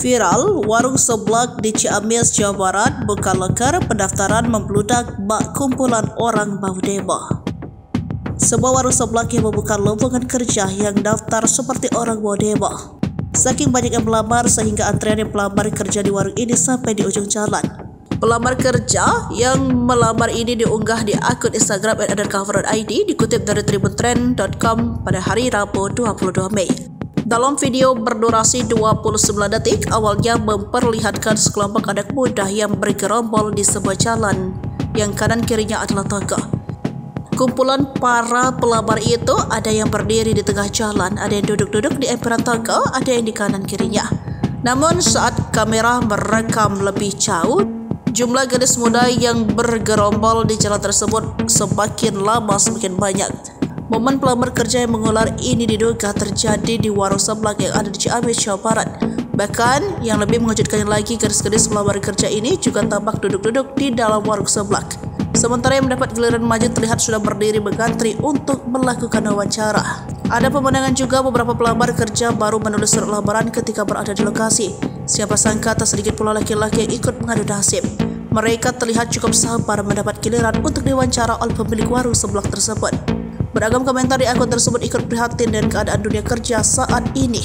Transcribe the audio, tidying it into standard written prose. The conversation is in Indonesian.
Viral, warung seblak di Ciamis, Jawa Barat buka lekar, pendaftaran membludak bak kumpulan orang mau demo. Sebuah warung seblak yang membuka lowongan kerja yang daftar seperti orang mau demo. Saking banyak yang melamar sehingga antrean yang pelamar kerja di warung ini sampai di ujung jalan. Pelamar kerja yang melamar ini diunggah di akun Instagram @undercover.id dikutip dari tribuntrend.com pada hari Rabu 22 Mei. Dalam video berdurasi 29 detik, awalnya memperlihatkan sekelompok anak muda yang bergerombol di sebuah jalan yang kanan kirinya adalah tangga. Kumpulan para pelamar itu ada yang berdiri di tengah jalan, ada yang duduk-duduk di emperan tangga, ada yang di kanan kirinya. Namun saat kamera merekam lebih jauh, jumlah gadis muda yang bergerombol di jalan tersebut semakin lama semakin banyak. Momen pelamar kerja yang mengular ini diduga terjadi di warung seblak yang ada di Ciamis, Jawa Barat. Bahkan yang lebih mengejutkan lagi, gadis-gadis pelamar kerja ini juga tampak duduk-duduk di dalam warung seblak. Sementara yang mendapat giliran maju terlihat sudah berdiri mengantri untuk melakukan wawancara. Ada pemandangan juga beberapa pelamar kerja baru menulis surat lamaran ketika berada di lokasi. Siapa sangka tak sedikit pula laki-laki yang ikut mengadu nasib. Mereka terlihat cukup sabar mendapat giliran untuk diwawancara oleh pemilik warung seblak tersebut. Beragam komentar di akun tersebut ikut prihatin dengan keadaan dunia kerja saat ini.